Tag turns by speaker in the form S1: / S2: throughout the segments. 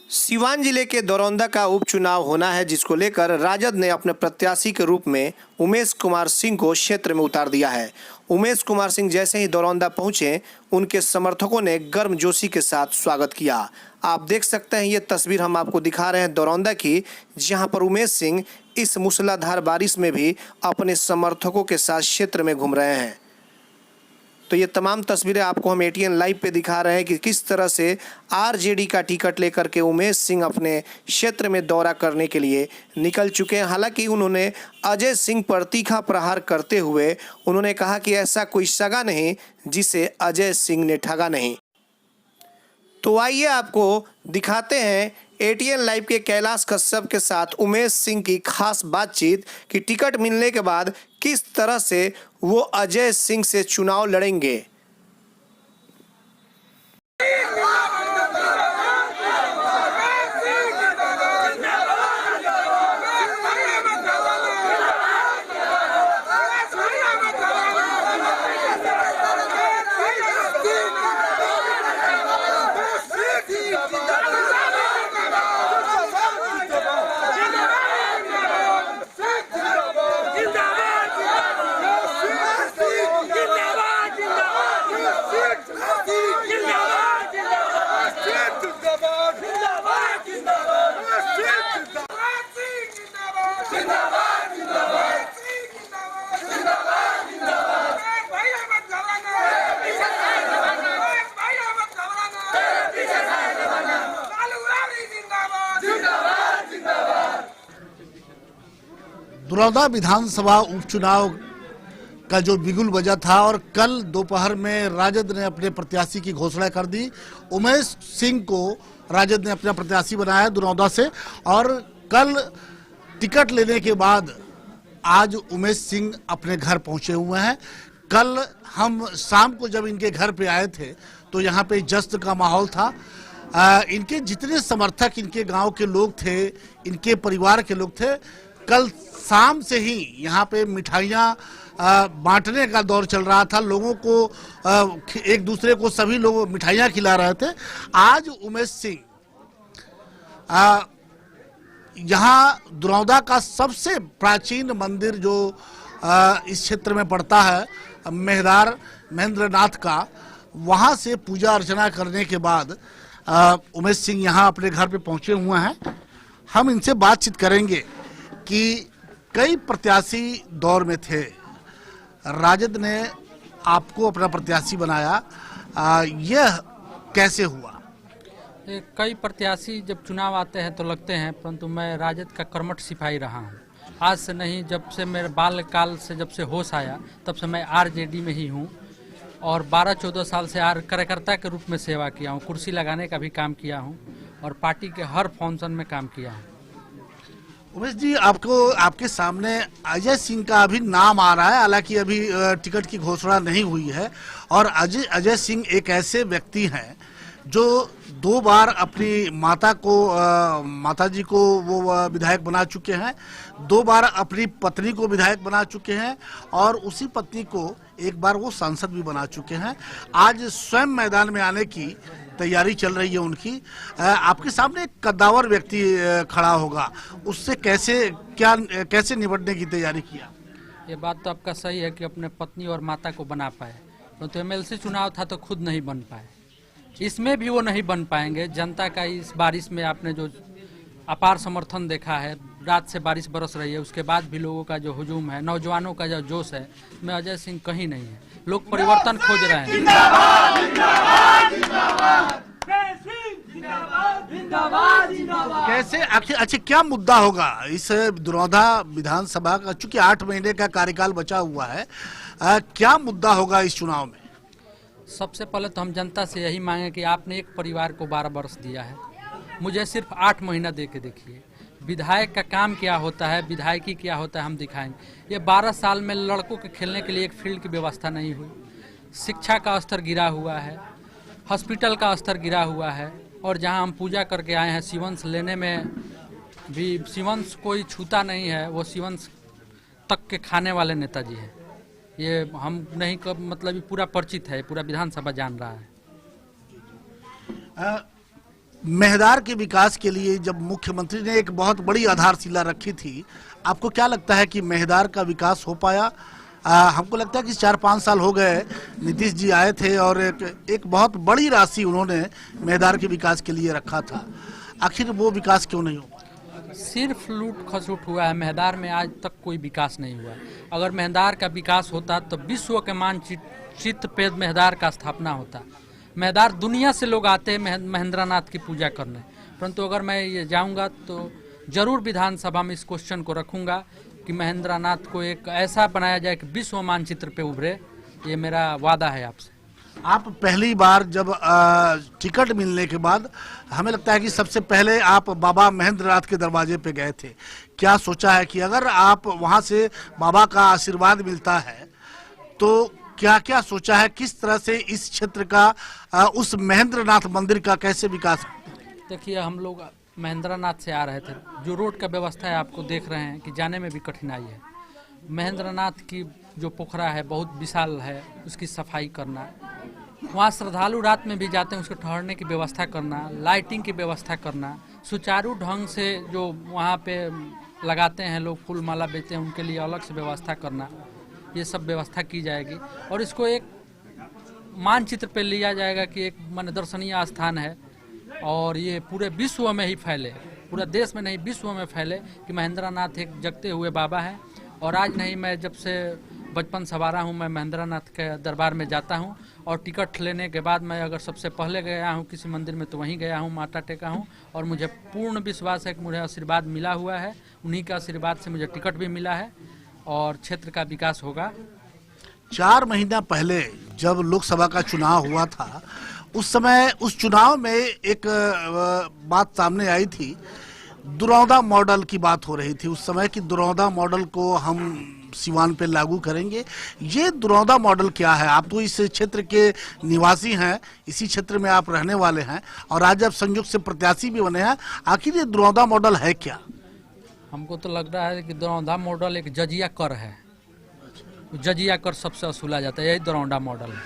S1: सीवान जिले के दरौंदा का उपचुनाव होना है, जिसको लेकर राजद ने अपने प्रत्याशी के रूप में उमेश कुमार सिंह को क्षेत्र में उतार दिया है। उमेश कुमार सिंह जैसे ही दरौंदा पहुंचे, उनके समर्थकों ने गर्मजोशी के साथ स्वागत किया। आप देख सकते हैं, ये तस्वीर हम आपको दिखा रहे हैं दरौंदा की, जहां पर उमेश सिंह इस मूसलाधार बारिश में भी अपने समर्थकों के साथ क्षेत्र में घूम रहे हैं। तो ये तमाम तस्वीरें आपको हम एटीएन लाइव पे दिखा रहे हैं कि किस तरह से आरजेडी का टिकट लेकर के उमेश सिंह अपने क्षेत्र में दौरा करने के लिए निकल चुके हैं। हालांकि उन्होंने अजय सिंह पर तीखा प्रहार करते हुए उन्होंने कहा कि ऐसा कोई सगा नहीं जिसे अजय सिंह ने ठगा नहीं। तो आइए आपको दिखाते हैं एटीएन लाइव के कैलाश कश्यप के साथ उमेश सिंह की खास बातचीत कि टिकट मिलने के बाद किस तरह से वो अजय सिंह से चुनाव लड़ेंगे।
S2: दरौंदा विधानसभा उपचुनाव का जो बिगुल बजा था और कल दोपहर में राजद ने अपने प्रत्याशी की घोषणा कर दी। उमेश सिंह को राजद ने अपना प्रत्याशी बनाया दरौंदा से, और कल टिकट लेने के बाद आज उमेश सिंह अपने घर पहुंचे हुए हैं। कल हम शाम को जब इनके घर पे आए थे तो यहाँ पे जश्न का माहौल था। इनके जितने समर्थक इनके गांव के लोग थे, इनके परिवार के लोग थे, कल शाम से ही यहाँ पे मिठाइयाँ बांटने का दौर चल रहा था। लोगों को एक दूसरे को सभी लोग मिठाइयाँ खिला रहे थे। आज उमेश सिंह यहाँ दरौंदा का सबसे प्राचीन मंदिर जो इस क्षेत्र में पड़ता है, मेहदार महेंद्रनाथ का, वहाँ से पूजा अर्चना करने के बाद उमेश सिंह यहाँ अपने घर पे पहुँचे हुए हैं। हम इनसे बातचीत करेंगे कि कई प्रत्याशी दौर में थे, राजद ने आपको अपना प्रत्याशी बनाया, यह कैसे हुआ?
S3: कई प्रत्याशी जब चुनाव आते हैं तो लगते हैं, परंतु मैं राजद का कर्मठ सिपाही रहा हूं। आज से नहीं, जब से मेरे बाल्यकाल से जब से होश आया तब से मैं आरजेडी में ही हूं और 12-14 साल से कार्यकर्ता के रूप में सेवा किया हूं। कुर्सी लगाने का भी काम किया हूं और पार्टी के हर फंक्शन में काम किया हूं।
S2: उमेश जी, आपके सामने अजय सिंह का अभी नाम आ रहा है, हालांकि अभी टिकट की घोषणा नहीं हुई है। और अजय सिंह एक ऐसे व्यक्ति हैं जो 2 बार अपनी माता जी को वो विधायक बना चुके हैं, 2 बार अपनी पत्नी को विधायक बना चुके हैं और उसी पत्नी को एक बार वो सांसद भी बना चुके हैं। आज स्वयं मैदान में आने की तैयारी चल रही है उनकी। आपके सामने एक कद्दावर व्यक्ति खड़ा होगा, उससे कैसे निपटने की तैयारी किया?
S3: ये बात तो आपका सही है कि अपने पत्नी और माता को बना पाए, परंतु एमएलसी चुनाव था तो खुद नहीं बन पाए। इसमें भी वो नहीं बन पाएंगे। जनता का इस बारिश में आपने जो अपार समर्थन देखा है, रात से बारिश बरस रही है, उसके बाद भी लोगों का जो हुजूम है, नौजवानों का जो जोश है, में अजय सिंह कहीं नहीं है। लोग परिवर्तन खोज रहे हैं।
S2: कैसे अच्छा क्या मुद्दा होगा इस दरौंदा विधानसभा का? चूंकि 8 महीने का कार्यकाल बचा हुआ है, क्या मुद्दा होगा इस चुनाव में?
S3: सबसे पहले तो हम जनता से यही मांगे कि आपने एक परिवार को 12 वर्ष दिया है, मुझे सिर्फ 8 महीना दे के देखिए। विधायक का काम क्या होता है, विधायकी क्या होता है, हम दिखाएंगे। ये 12 साल में लड़कों के खेलने के लिए एक फील्ड की व्यवस्था नहीं हुई, शिक्षा का स्तर गिरा हुआ है, हॉस्पिटल का स्तर गिरा हुआ है, और जहां हम पूजा करके आए हैं सीवंस लेने में भी सीवंस कोई छूता नहीं है, वो सीवंस तक के खाने वाले नेताजी हैं। ये हम नहीं मतलब पूरा परिचित है, पूरा विधानसभा जान रहा है।
S2: मेहदार के विकास के लिए जब मुख्यमंत्री ने एक बहुत बड़ी आधारशिला रखी थी, आपको क्या लगता है कि मेहदार का विकास हो पाया? हमको लगता है कि 4-5 साल हो गए नीतीश जी आए थे और एक बहुत बड़ी राशि उन्होंने मेहदार के विकास के लिए रखा था, आखिर वो विकास क्यों नहीं हो?
S3: सिर्फ लूट खसुट हुआ है। मेहदार में आज तक कोई विकास नहीं हुआ। अगर मेहदार का विकास होता तो विश्व के मानचित्र पे मेहदार का स्थापना होता। मेहदार दुनिया से लोग आते हैं महेंद्रनाथ की पूजा करने, परंतु अगर मैं ये जाऊंगा तो जरूर विधानसभा में इस क्वेश्चन को रखूंगा कि महेंद्रनाथ को एक ऐसा बनाया जाए कि विश्व मानचित्र पे उभरे। ये मेरा वादा है आपसे।
S2: आप पहली बार जब टिकट मिलने के बाद हमें लगता है कि सबसे पहले आप बाबा महेंद्रनाथ के दरवाजे पे गए थे। क्या सोचा है कि अगर आप वहां से बाबा का आशीर्वाद मिलता है तो क्या क्या सोचा है, किस तरह से इस क्षेत्र का उस महेंद्रनाथ मंदिर का कैसे विकास?
S3: देखिए, हम लोग महेंद्रनाथ से आ रहे थे, जो रोड का व्यवस्था है आपको देख रहे हैं कि जाने में भी कठिनाई है। महेंद्रनाथ की जो पोखरा है बहुत विशाल है, उसकी सफाई करना, वहाँ श्रद्धालु रात में भी जाते हैं, उसको ठहरने की व्यवस्था करना, लाइटिंग की व्यवस्था करना, सुचारू ढंग से जो वहाँ पे लगाते हैं लोग फूल माला बेचते हैं उनके लिए अलग से व्यवस्था करना, ये सब व्यवस्था की जाएगी। और इसको एक मानचित्र पे लिया जाएगा कि एक मन दर्शनीय स्थान है और ये पूरे विश्व में ही फैले, पूरे देश में नहीं विश्व में फैले कि महेंद्रनाथ एक जगते हुए बाबा है। और आज नहीं, मैं जब से बचपन सवारा हूँ मैं महेंद्रनाथ के दरबार में जाता हूँ और टिकट लेने के बाद मैं अगर सबसे पहले गया हूँ किसी मंदिर में तो वहीं गया हूँ, माथा टेका हूँ और मुझे पूर्ण विश्वास है कि मुझे आशीर्वाद मिला हुआ है। उन्हीं के आशीर्वाद से मुझे टिकट भी मिला है और क्षेत्र का विकास होगा।
S2: 4 महीना पहले जब लोकसभा का चुनाव हुआ था, उस समय उस चुनाव में एक बात सामने आई थी, दुरौदा मॉडल की बात हो रही थी उस समय कि दुरौदा मॉडल को हम सिवान पे लागू करेंगे। ये दुरौदा मॉडल क्या है? आप तो इस क्षेत्र के निवासी हैं, इसी क्षेत्र में आप रहने वाले हैं और आज आप संयुक्त से प्रत्याशी भी बने हैं, आखिर ये दुरौदा मॉडल है क्या?
S3: हमको तो लग रहा है कि दरौंदा मॉडल एक जजिया कर है, जजिया कर सबसे वसूला जाता है, यही दरौंदा मॉडल है।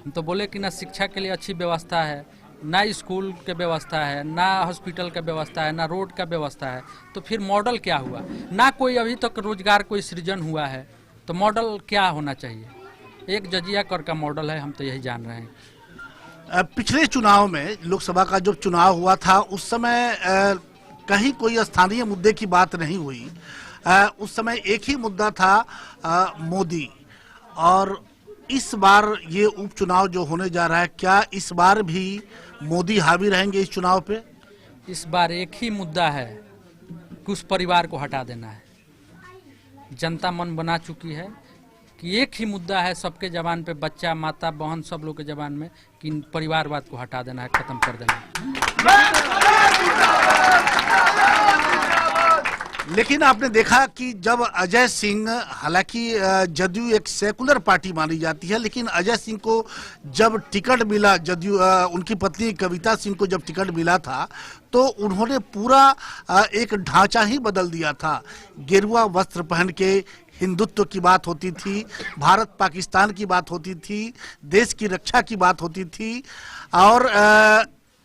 S3: हम तो बोले कि ना शिक्षा के लिए अच्छी व्यवस्था है, ना स्कूल के व्यवस्था है, ना हॉस्पिटल का व्यवस्था है, ना रोड का व्यवस्था है, तो फिर मॉडल क्या हुआ? ना कोई अभी तक रोजगार कोई सृजन हुआ है, तो मॉडल क्या होना चाहिए? एक जजिया कर का मॉडल है, हम तो यही जान रहे हैं।
S2: पिछले चुनाव में लोकसभा का जब चुनाव हुआ था उस समय कहीं कोई स्थानीय मुद्दे की बात नहीं हुई। उस समय एक ही मुद्दा था मोदी। और इस बार ये उपचुनाव जो होने जा रहा है, क्या इस बार भी मोदी हावी रहेंगे इस चुनाव पे?
S3: इस बार एक ही मुद्दा है कि उस परिवार को हटा देना है। जनता मन बना चुकी है कि एक ही मुद्दा है सबके जबान पे, बच्चा माता बहन सब लोग के जबान में, कि परिवारवाद को हटा देना है, खत्म कर देना है।
S2: लेकिन आपने देखा कि जब अजय सिंह, हालांकि जदयू एक सेकुलर पार्टी मानी जाती है, लेकिन अजय सिंह को जब टिकट मिला, जदयू उनकी पत्नी कविता सिंह को जब टिकट मिला था तो उन्होंने पूरा एक ढांचा ही बदल दिया था। गेरुआ वस्त्र पहन के हिंदुत्व की बात होती थी, भारत पाकिस्तान की बात होती थी, देश की रक्षा की बात होती थी। और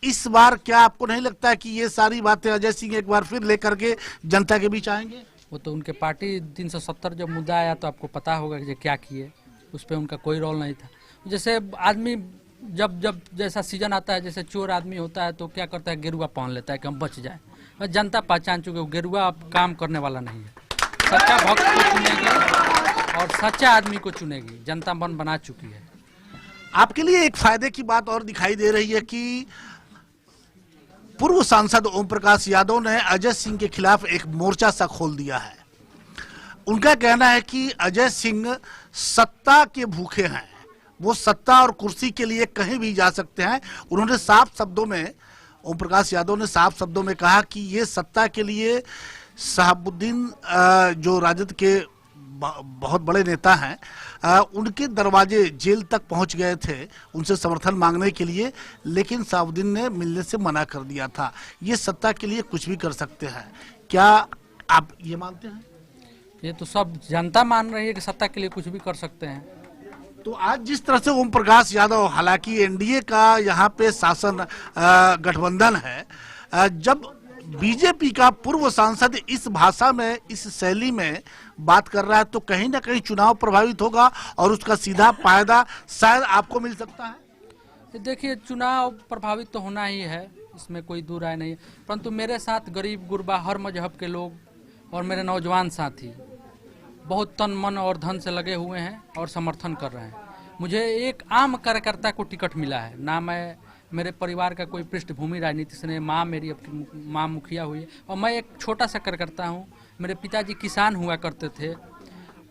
S2: इस बार क्या आपको नहीं लगता है कि ये सारी बातें अजय सिंह एक बार फिर लेकर के जनता के बीच आएंगे?
S3: वो तो उनके पार्टी 370 जब मुद्दा आया तो आपको पता होगा कि क्या किए, उस पर उनका कोई रोल नहीं था। जैसे आदमी जब जब जैसा सीजन आता है, जैसे चोर आदमी होता है तो क्या करता है, गेरुआ पहन लेता है कि हम बच जाए। जनता पहचान चुके, गेरुआ अब काम करने वाला नहीं है। सच्चा भक्त को चुनेगी और सच्चा आदमी को चुनेगी, जनता मन बना चुकी है।
S2: आपके लिए एक फायदे की बात और दिखाई दे रही है कि पूर्व सांसद ओम प्रकाश यादव ने अजय सिंह के खिलाफ एक मोर्चा सा खोल दिया है। उनका कहना है कि अजय सिंह सत्ता के भूखे हैं, वो सत्ता और कुर्सी के लिए कहीं भी जा सकते हैं। उन्होंने साफ शब्दों में, ओम प्रकाश यादव ने साफ शब्दों में कहा कि ये सत्ता के लिए शहाबुद्दीन जो राजद के बहुत बड़े नेता हैं, उनके दरवाजे जेल तक पहुंच गए थे उनसे समर्थन मांगने के लिए, लेकिन शहाबुद्दीन ने मिलने से मना कर दिया था। ये सत्ता के लिए कुछ भी कर सकते हैं, क्या आप ये मानते हैं?
S3: ये तो सब जनता मान रही है कि सत्ता के लिए कुछ भी कर सकते हैं।
S2: तो आज जिस तरह से ओम प्रकाश यादव, हालांकि एनडीए का यहाँ पे शासन गठबंधन है, जब बीजेपी का पूर्व सांसद इस भाषा में, इस शैली में बात कर रहा है, तो कहीं ना कहीं चुनाव प्रभावित होगा और उसका सीधा फायदा शायद आपको मिल सकता है।
S3: देखिए, चुनाव प्रभावित तो होना ही है, इसमें कोई दो राय नहीं है, परंतु मेरे साथ गरीब गुरबा हर मजहब के लोग और मेरे नौजवान साथी बहुत तन मन और धन से लगे हुए हैं और समर्थन कर रहे हैं। मुझे एक आम कार्यकर्ता को टिकट मिला है, ना मैं, मेरे परिवार का कोई पृष्ठभूमि राजनीति से नहीं, माँ मेरी माँ मुखिया हुई है और मैं एक छोटा सा कार्यकर्ता हूँ। मेरे पिताजी किसान हुआ करते थे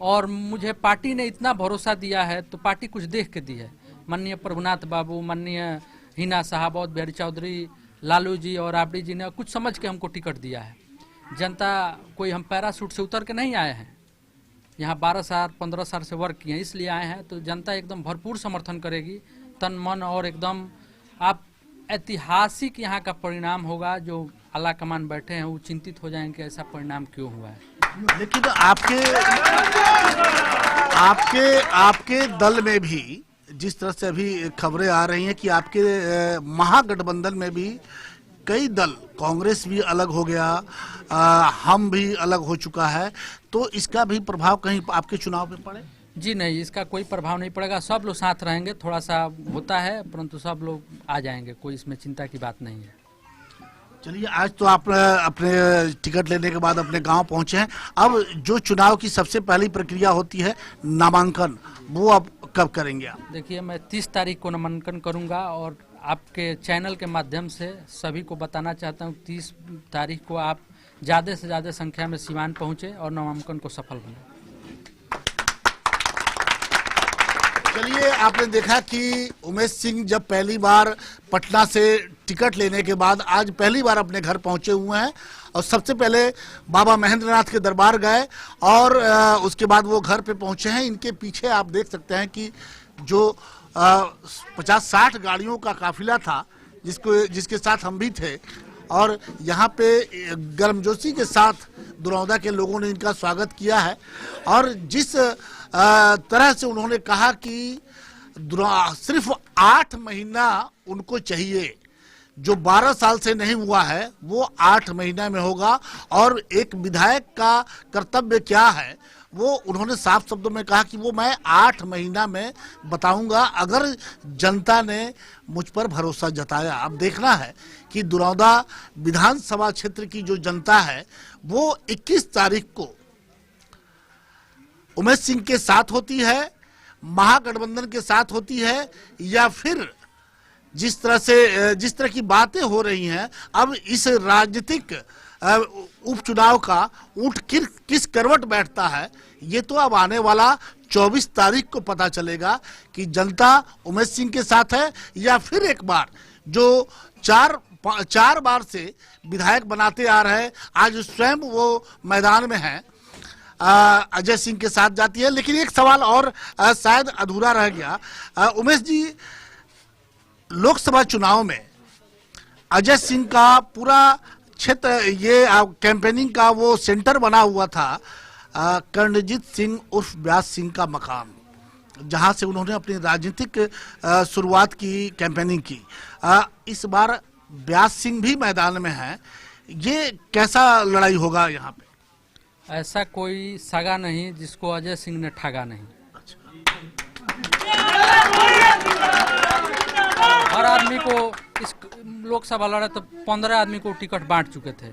S3: और मुझे पार्टी ने इतना भरोसा दिया है, तो पार्टी कुछ देख के दी है। माननीय प्रभुनाथ बाबू, माननीय हिना साहब, बिहारी चौधरी, लालू जी और राबड़ी जी ने कुछ समझ के हमको टिकट दिया है। जनता, कोई हम पैराशूट से उतर के नहीं आए हैं, यहाँ 12 साल 15 साल से वर्क किए हैं, इसलिए आए हैं। तो जनता एकदम भरपूर समर्थन करेगी, तन मन, और एकदम आप ऐतिहासिक यहाँ का परिणाम होगा। जो आला कमान बैठे हैं वो चिंतित हो जाएंगे ऐसा परिणाम क्यों हुआ है।
S2: लेकिन आपके दल में भी जिस तरह से अभी खबरें आ रही हैं कि आपके महागठबंधन में भी कई दल, कांग्रेस भी अलग हो गया, हम भी अलग हो चुका है, तो इसका भी प्रभाव कहीं आपके चुनाव पे पड़े?
S3: जी नहीं, इसका कोई प्रभाव नहीं पड़ेगा। सब लोग साथ रहेंगे, थोड़ा सा होता है परंतु सब लोग आ जाएंगे, कोई इसमें चिंता की बात नहीं है।
S2: चलिए, आज तो आप अपने टिकट लेने के बाद अपने गांव पहुंचे हैं। अब जो चुनाव की सबसे पहली प्रक्रिया होती है नामांकन, वो अब कब करेंगे आप?
S3: देखिए, मैं 30 तारीख को नामांकन करूंगा और आपके चैनल के माध्यम से सभी को बताना चाहता हूं, 30 तारीख को आप ज़्यादा से ज़्यादा संख्या में सिवान पहुंचे और नामांकन को सफल बनाएं।
S2: चलिए, आपने देखा कि उमेश सिंह जब पहली बार पटना से टिकट लेने के बाद आज पहली बार अपने घर पहुंचे हुए हैं और सबसे पहले बाबा महेंद्रनाथ के दरबार गए और उसके बाद वो घर पे पहुंचे हैं। इनके पीछे आप देख सकते हैं कि जो 50-60 गाड़ियों का काफिला था, जिसके साथ हम भी थे, और यहाँ पे गर्मजोशी के साथ दुरौदा के लोगों ने इनका स्वागत किया है। और जिस तरह से उन्होंने कहा कि सिर्फ 8 महीना उनको चाहिए, जो 12 साल से नहीं हुआ है वो 8 महीना में होगा, और एक विधायक का कर्तव्य क्या है वो उन्होंने साफ शब्दों में कहा कि वो मैं 8 महीना में बताऊंगा, अगर जनता ने मुझ पर भरोसा जताया। अब देखना है कि दुरौदा विधानसभा क्षेत्र की जो जनता है वो 21 तारीख को उमेश सिंह के साथ होती है, महागठबंधन के साथ होती है, या फिर जिस तरह की बातें हो रही हैं, अब इस राजनीतिक उपचुनाव का ऊंट किस करवट बैठता है, ये तो अब आने वाला 24 तारीख को पता चलेगा कि जनता उमेश सिंह के साथ है या फिर एक बार जो चार बार से विधायक बनाते आ रहे, आज स्वयं वो मैदान में हैं, अजय सिंह के साथ जाती है। लेकिन एक सवाल और शायद अधूरा रह गया। उमेश जी, लोकसभा चुनाव में अजय सिंह का पूरा क्षेत्र, ये कैंपेनिंग का वो सेंटर बना हुआ था, कर्णजीत सिंह उर्फ व्यास सिंह का मकान, जहां से उन्होंने अपनी राजनीतिक शुरुआत की, कैंपेनिंग की। इस बार व्यास सिंह भी मैदान में है, ये कैसा लड़ाई होगा यहाँ पे?
S3: ऐसा कोई सगा नहीं जिसको अजय सिंह ने ठगा नहीं। हर आदमी को इस लोकसभा लड़े तो 15 आदमी को टिकट बांट चुके थे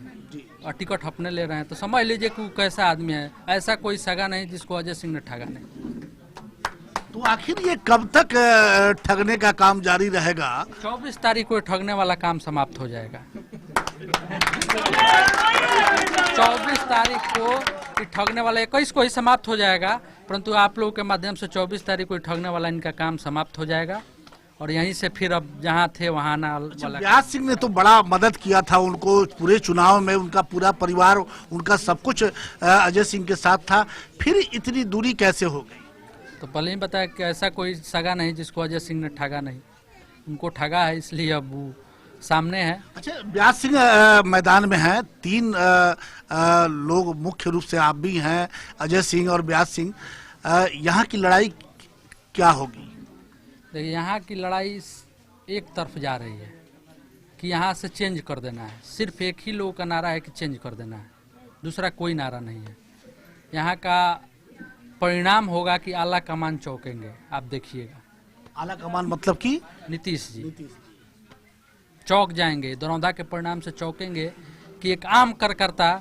S3: और टिकट अपने ले रहे हैं, तो समझ लीजिए कि कैसा आदमी है। ऐसा कोई सगा नहीं जिसको अजय सिंह ने ठगा नहीं।
S2: तो आखिर ये कब तक ठगने का काम जारी रहेगा?
S3: 24 तारीख को ठगने वाला काम समाप्त हो जाएगा। 24 तारीख को ठगने वाला, 21 को ही समाप्त हो जाएगा, परंतु आप लोगों के माध्यम से 24 तारीख को ठगने वाला इनका काम समाप्त हो जाएगा और यहीं से फिर अब जहां थे वहां आना वाला।
S2: व्यास सिंह ने तो बड़ा मदद किया था उनको पूरे चुनाव में, उनका पूरा परिवार, उनका सब कुछ अजय सिंह के साथ था, फिर इतनी दूरी कैसे हो गई?
S3: तो पहले ही बताया कि ऐसा कोई सगा नहीं जिसको अजय सिंह ने ठगा नहीं, उनको ठगा है, इसलिए अब वो सामने है।
S2: अच्छा, व्यास सिंह मैदान में हैं, 3 लोग मुख्य रूप से आप भी हैं, अजय सिंह और व्यास सिंह। यहाँ की लड़ाई क्या होगी?
S3: देखिए, यहाँ की लड़ाई एक तरफ जा रही है कि यहाँ से चेंज कर देना है। सिर्फ एक ही लोगों का नारा है कि चेंज कर देना है, दूसरा कोई नारा नहीं है। यहाँ का परिणाम होगा कि आला कमान चौंकेंगे, आप देखिएगा।
S2: आला कमान मतलब कि
S3: नीतीश जी चौंक जाएंगे, दरौंदा के परिणाम से चौंकेंगे कि एक आम कार्यकर्ता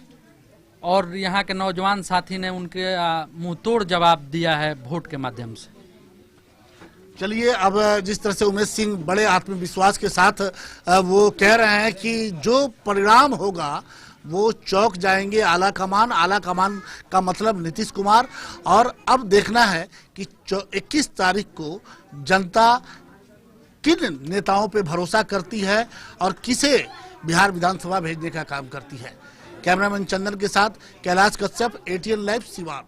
S3: और यहाँ के नौजवान साथी ने उनके मुंह तोड़ जवाब दिया है वोट के माध्यम से।
S2: चलिए, अब जिस तरह से उमेश सिंह बड़े आत्मविश्वास के साथ वो कह रहे हैं कि जो परिणाम होगा वो चौंक जाएंगे आला कमान का मतलब नीतीश कुमार। और अब देखना है कि 21 तारीख को जनता किन नेताओं पे भरोसा करती है और किसे बिहार विधानसभा भेजने का काम करती है। कैमरामैन चंदन के साथ कैलाश कश्यप, ATN लाइव, सिवान।